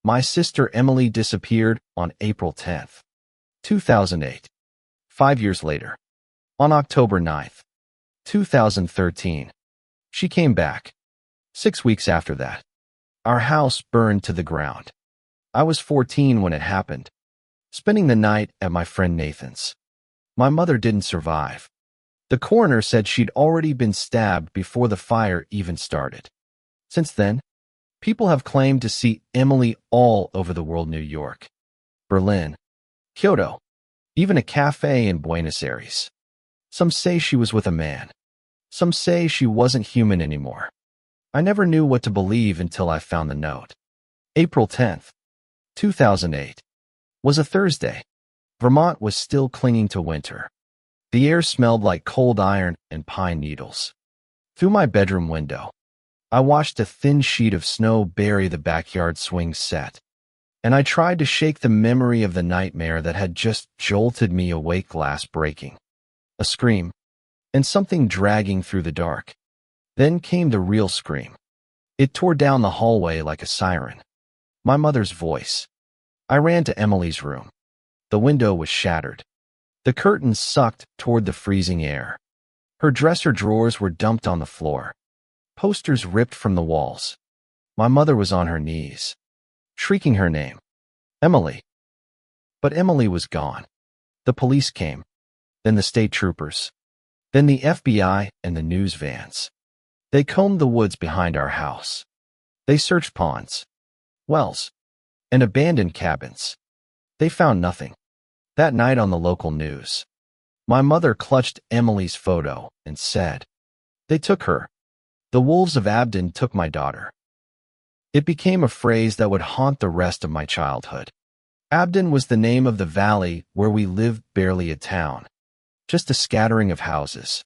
My sister Emily disappeared on April 10th, 2008. 5 years later, on October 9th, 2013, she came back. 6 weeks after that, our house burned to the ground. I was 14 when it happened, spending the night at my friend Nathan's. My mother didn't survive. The coroner said she'd already been stabbed before the fire even started. Since then, people have claimed to see Emily all over the world: New York, Berlin, Kyoto, even a cafe in Buenos Aires. Some say she was with a man. Some say she wasn't human anymore. I never knew what to believe until I found the note. April 10th, 2008, was a Thursday. Vermont was still clinging to winter. The air smelled like cold iron and pine needles. Through my bedroom window, I watched a thin sheet of snow bury the backyard swing set, and I tried to shake the memory of the nightmare that had just jolted me awake. Glass breaking, a scream, and something dragging through the dark. Then came the real scream. It tore down the hallway like a siren. My mother's voice. I ran to Emily's room. The window was shattered. The curtains sucked toward the freezing air. Her dresser drawers were dumped on the floor. Posters ripped from the walls. My mother was on her knees, shrieking her name, Emily. But Emily was gone. The police came, then the state troopers, then the FBI and the news vans. They combed the woods behind our house. They searched ponds, wells, and abandoned cabins. They found nothing. That night on the local news, my mother clutched Emily's photo and said, "They took her. The wolves of Abdon took my daughter." It became a phrase that would haunt the rest of my childhood. Abdon was the name of the valley where we lived, barely a town, just a scattering of houses,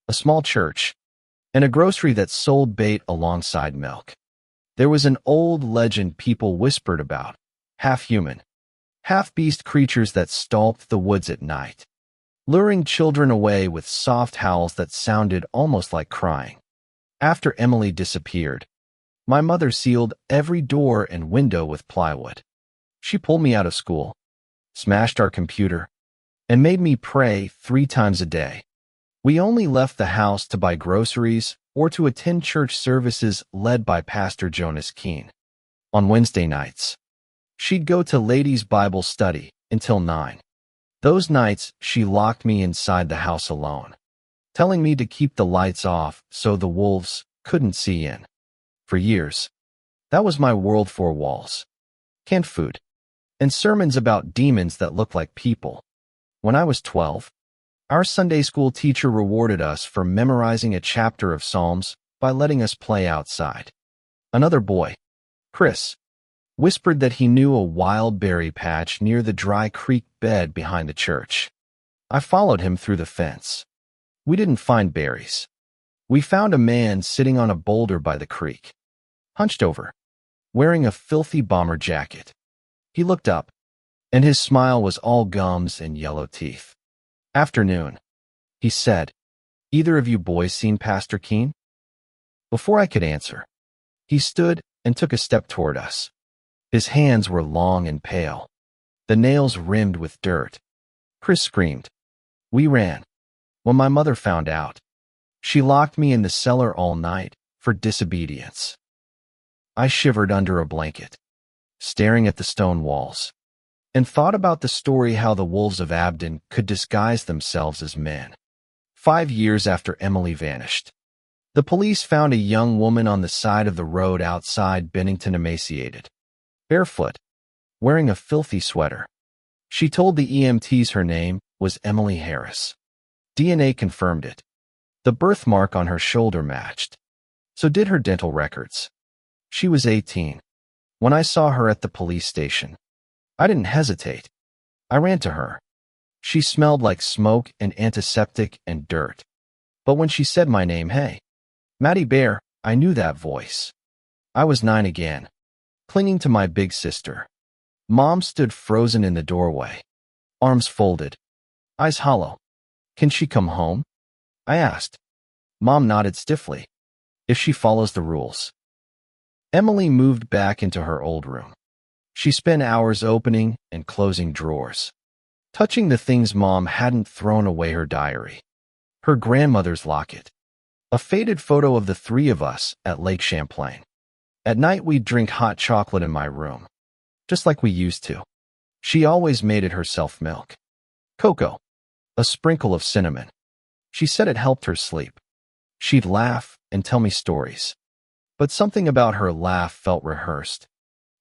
a small church, and a grocery that sold bait alongside milk. There was an old legend people whispered about, half-human, half-beast creatures that stalked the woods at night, luring children away with soft howls that sounded almost like crying. After Emily disappeared, my mother sealed every door and window with plywood. She pulled me out of school, smashed our computer, and made me pray 3 times a day. We only left the house to buy groceries or to attend church services led by Pastor Jonas Keene. On Wednesday nights, she'd go to ladies' Bible study until 9. Those nights, she locked me inside the house alone, telling me to keep the lights off so the wolves couldn't see in. For years, that was my world: 4 walls, canned food, and sermons about demons that looked like people. When I was 12, our Sunday school teacher rewarded us for memorizing a chapter of Psalms by letting us play outside. Another boy, Chris, whispered that he knew a wild berry patch near the dry creek bed behind the church. I followed him through the fence. We didn't find berries. We found a man sitting on a boulder by the creek, hunched over, wearing a filthy bomber jacket. He looked up, and his smile was all gums and yellow teeth. "Afternoon," he said. "Either of you boys seen Pastor Keene?" Before I could answer, he stood and took a step toward us. His hands were long and pale, the nails rimmed with dirt. Chris screamed. We ran. When my mother found out, she locked me in the cellar all night for disobedience. I shivered under a blanket, staring at the stone walls, and thought about the story how the wolves of Abdon could disguise themselves as men. 5 years after Emily vanished, the police found a young woman on the side of the road outside Bennington, emaciated, barefoot, wearing a filthy sweater. She told the EMTs her name was Emily Harris. DNA confirmed it. The birthmark on her shoulder matched. So did her dental records. She was 18 when I saw her at the police station. I didn't hesitate. I ran to her. She smelled like smoke and antiseptic and dirt. But when she said my name, "Hey, Maddie Bear," I knew that voice. I was 9 again, clinging to my big sister. Mom stood frozen in the doorway, arms folded, eyes hollow. "Can she come home?" I asked. Mom nodded stiffly. "If she follows the rules." Emily moved back into her old room. She spent hours opening and closing drawers, touching the things Mom hadn't thrown away: her diary, her grandmother's locket, a faded photo of the three of us at Lake Champlain. At night, we'd drink hot chocolate in my room, just like we used to. She always made it herself: milk, cocoa, a sprinkle of cinnamon. She said it helped her sleep. She'd laugh and tell me stories, but something about her laugh felt rehearsed,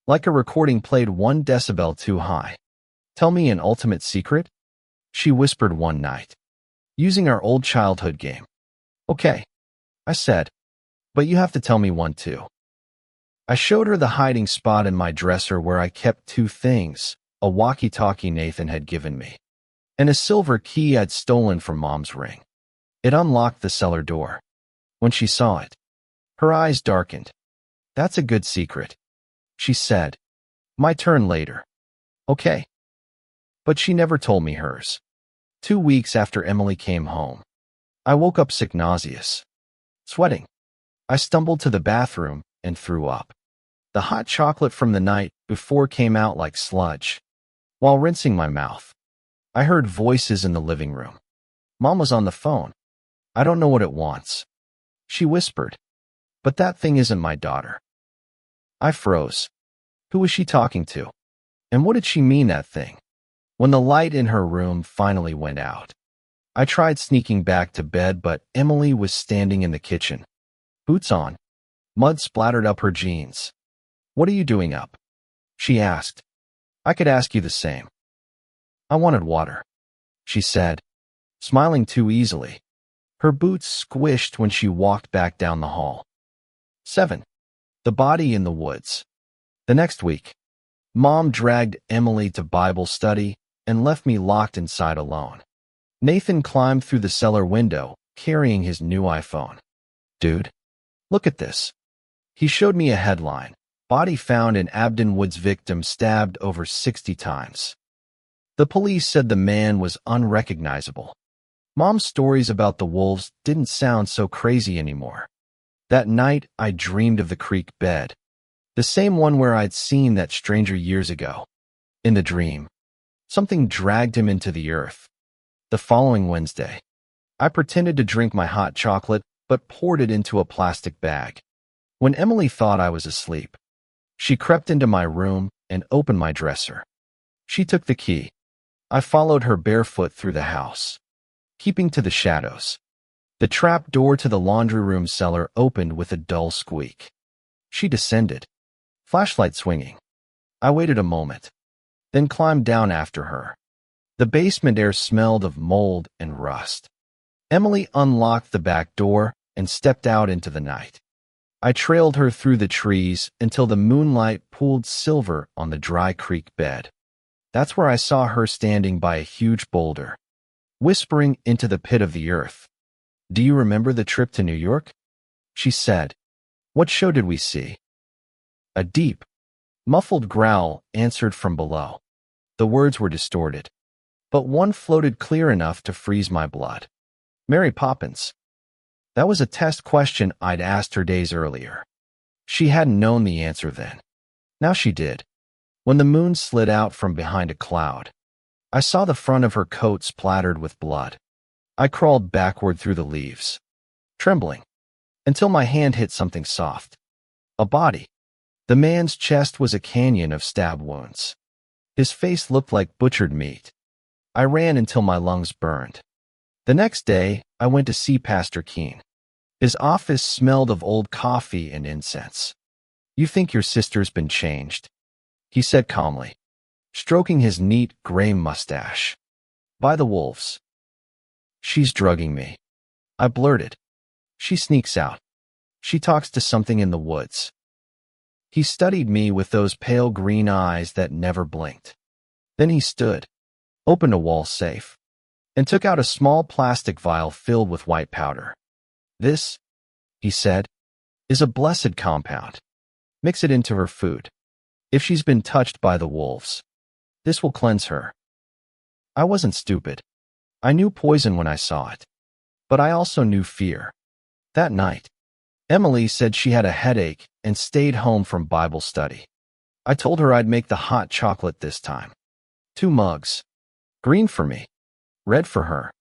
like a recording played 1 decibel too high. "Tell me an ultimate secret," she whispered one night, using our old childhood game. "Okay," I said, "but you have to tell me one too." I showed her the hiding spot in my dresser where I kept 2 things: a walkie-talkie Nathan had given me, and a silver key I'd stolen from Mom's ring. It unlocked the cellar door. When she saw it, her eyes darkened. "That's a good secret," she said. "My turn later." "Okay." But she never told me hers. 2 weeks after Emily came home, I woke up sick, nauseous, sweating. I stumbled to the bathroom and threw up. The hot chocolate from the night before came out like sludge. While rinsing my mouth, I heard voices in the living room. Mom was on the phone. "I don't know what it wants," she whispered, "but that thing isn't my daughter." I froze. Who was she talking to? And what did she mean, that thing? When the light in her room finally went out, I tried sneaking back to bed, but Emily was standing in the kitchen, boots on. Mud splattered up her jeans. "What are you doing up?" she asked. "I could ask you the same." "I wanted water," she said, smiling too easily. Her boots squished when she walked back down the hall. 7. The body in the woods. The next week, Mom dragged Emily to Bible study and left me locked inside alone. Nathan climbed through the cellar window, carrying his new iPhone. "Dude, look at this." He showed me a headline: "Body found in Abdon Woods, victim stabbed over 60 times. The police said the man was unrecognizable." Mom's stories about the wolves didn't sound so crazy anymore. That night, I dreamed of the creek bed, the same one where I'd seen that stranger years ago. In the dream, something dragged him into the earth. The following Wednesday, I pretended to drink my hot chocolate, but poured it into a plastic bag. When Emily thought I was asleep, she crept into my room and opened my dresser. She took the key. I followed her barefoot through the house, keeping to the shadows. The trap door to the laundry room cellar opened with a dull squeak. She descended, flashlight swinging. I waited a moment, then climbed down after her. The basement air smelled of mold and rust. Emily unlocked the back door and stepped out into the night. I trailed her through the trees until the moonlight pooled silver on the dry creek bed. That's where I saw her standing by a huge boulder, whispering into the pit of the earth. "Do you remember the trip to New York?" she said. "What show did we see?" A deep, muffled growl answered from below. The words were distorted, but one floated clear enough to freeze my blood. "Mary Poppins." That was a test question I'd asked her days earlier. She hadn't known the answer then. Now she did. When the moon slid out from behind a cloud, I saw the front of her coat splattered with blood. I crawled backward through the leaves, trembling, until my hand hit something soft. A body. The man's chest was a canyon of stab wounds. His face looked like butchered meat. I ran until my lungs burned. The next day, I went to see Pastor Keene. His office smelled of old coffee and incense. "You think your sister's been changed?" he said calmly, stroking his neat gray mustache. "By the wolves." "She's drugging me," I blurted. "She sneaks out. She talks to something in the woods." He studied me with those pale green eyes that never blinked. Then he stood, opened a wall safe, and took out a small plastic vial filled with white powder. "This," he said, "is a blessed compound. Mix it into her food. If she's been touched by the wolves, this will cleanse her." I wasn't stupid. I knew poison when I saw it. But I also knew fear. That night, Emily said she had a headache and stayed home from Bible study. I told her I'd make the hot chocolate this time. 2 mugs. Green for me, red for her.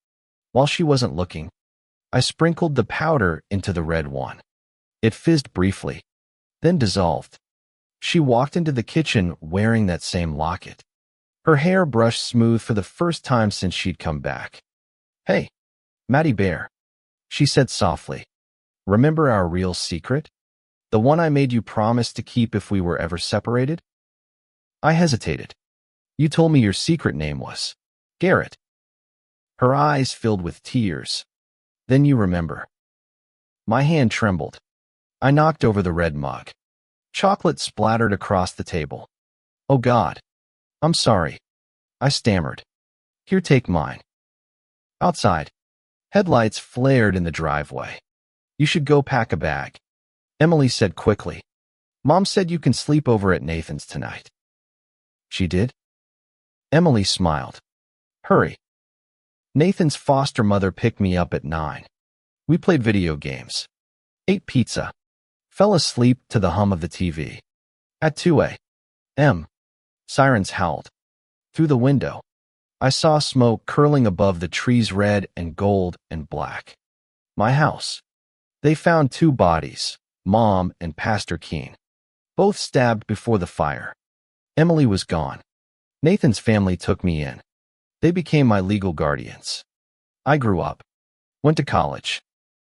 While she wasn't looking, I sprinkled the powder into the red one. It fizzed briefly, then dissolved. She walked into the kitchen wearing that same locket. Her hair brushed smooth for the first time since she'd come back. "Hey, Maddie Bear," she said softly. "Remember our real secret? The one I made you promise to keep if we were ever separated?" I hesitated. "You told me your secret name was Garrett." Her eyes filled with tears. "Then you remember." My hand trembled. I knocked over the red mug. Chocolate splattered across the table. "Oh God, I'm sorry," I stammered. "Here, take mine." Outside, headlights flared in the driveway. "You should go pack a bag," Emily said quickly. "Mom said you can sleep over at Nathan's tonight." "She did?" Emily smiled. "Hurry." Nathan's foster mother picked me up at 9. We played video games, ate pizza, fell asleep to the hum of the TV. At 2 a.m., sirens howled. Through the window, I saw smoke curling above the trees, red and gold and black. My house. They found 2 bodies, Mom and Pastor Keene, both stabbed before the fire. Emily was gone. Nathan's family took me in. They became my legal guardians. I grew up, went to college,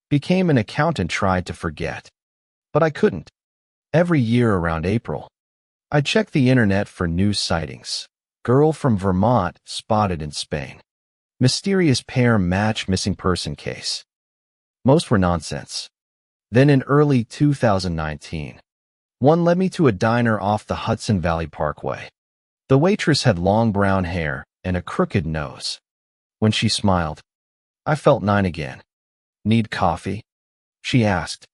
became an accountant, tried to forget. But I couldn't. Every year around April, I checked the internet for news sightings. Girl from Vermont spotted in Spain. Mysterious pair match missing person case. Most were nonsense. Then in early 2019, one led me to a diner off the Hudson Valley Parkway. The waitress had long brown hair and a crooked nose. When she smiled, I felt 9 again. "Need coffee?" she asked.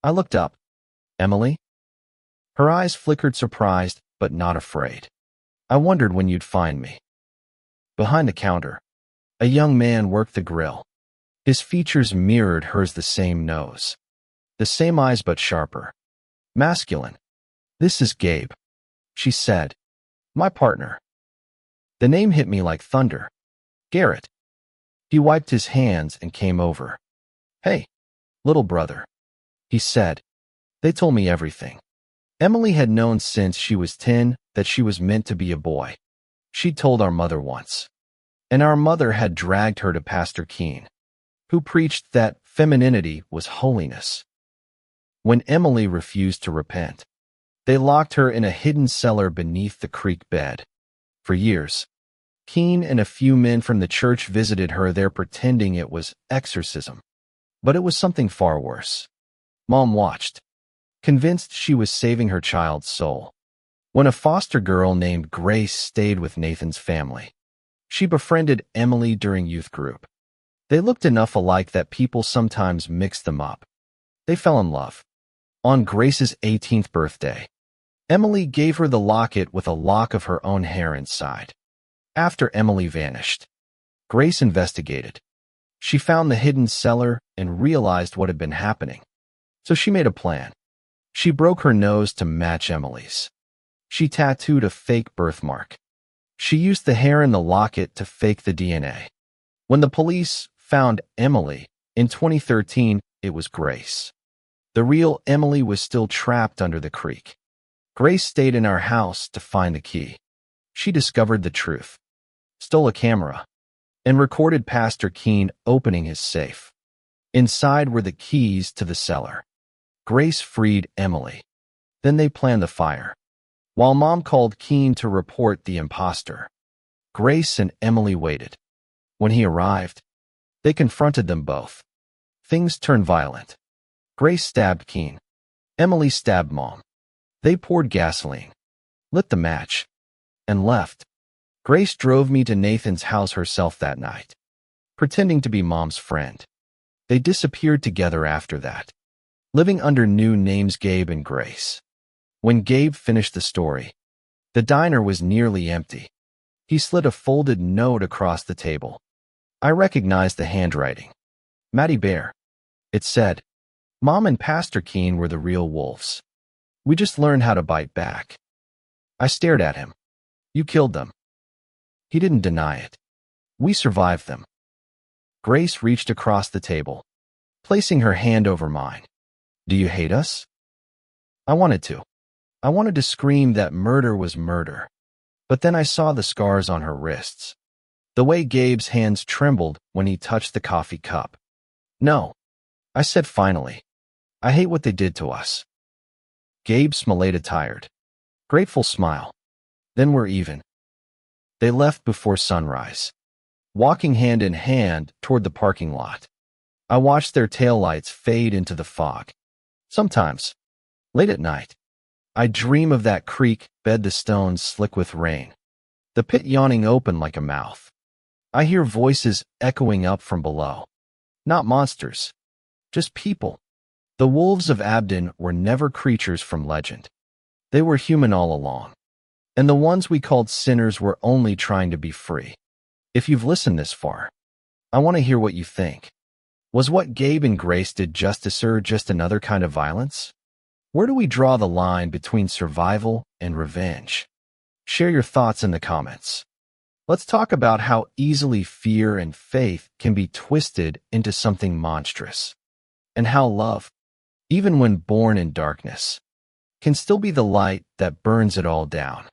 I looked up. "Emily?" Her eyes flickered, surprised but not afraid. "I wondered when you'd find me." Behind the counter, a young man worked the grill. His features mirrored hers, the same nose, the same eyes but sharper. Masculine. "This is Gabe," she said. "My partner." The name hit me like thunder. Garrett. He wiped his hands and came over. "Hey, little brother," he said. "They told me everything." Emily had known since she was 10 that she was meant to be a boy. She'd told our mother once. And our mother had dragged her to Pastor Keene, who preached that femininity was holiness. When Emily refused to repent, they locked her in a hidden cellar beneath the creek bed. For years, Keene and a few men from the church visited her there, pretending it was exorcism. But it was something far worse. Mom watched, convinced she was saving her child's soul. When a foster girl named Grace stayed with Nathan's family, she befriended Emily during youth group. They looked enough alike that people sometimes mixed them up. They fell in love. On Grace's 18th birthday, Emily gave her the locket with a lock of her own hair inside. After Emily vanished, Grace investigated. She found the hidden cellar and realized what had been happening. So she made a plan. She broke her nose to match Emily's. She tattooed a fake birthmark. She used the hair in the locket to fake the DNA. When the police found Emily in 2013, it was Grace. The real Emily was still trapped under the creek. Grace stayed in our house to find the key. She discovered the truth, stole a camera, and recorded Pastor Keene opening his safe. Inside were the keys to the cellar. Grace freed Emily. Then they planned the fire. While Mom called Keene to report the imposter, Grace and Emily waited. When he arrived, they confronted them both. Things turned violent. Grace stabbed Keene. Emily stabbed Mom. They poured gasoline, lit the match, and left. Grace drove me to Nathan's house herself that night, pretending to be Mom's friend. They disappeared together after that, living under new names, Gabe and Grace. When Gabe finished the story, the diner was nearly empty. He slid a folded note across the table. I recognized the handwriting. "Maddie Bear," it said. "Mom and Pastor Keene were the real wolves. We just learned how to bite back." I stared at him. You killed them. He didn't deny it. We survived them. Grace reached across the table, placing her hand over mine. Do you hate us? I wanted to. I wanted to scream that murder was murder. But then I saw the scars on her wrists. The way Gabe's hands trembled when he touched the coffee cup. No, I said finally. I hate what they did to us. Gabe smiled a tired, grateful smile. Then we're even. They left before sunrise, walking hand in hand toward the parking lot. I watched their taillights fade into the fog. Sometimes, late at night, I dream of that creek bed, the stones slick with rain, the pit yawning open like a mouth. I hear voices echoing up from below. Not monsters, just people. The wolves of Abdon were never creatures from legend. They were human all along. And the ones we called sinners were only trying to be free. If you've listened this far, I want to hear what you think. Was what Gabe and Grace did justice or just another kind of violence? Where do we draw the line between survival and revenge? Share your thoughts in the comments. Let's talk about how easily fear and faith can be twisted into something monstrous, and how love, even when born in darkness, can still be the light that burns it all down.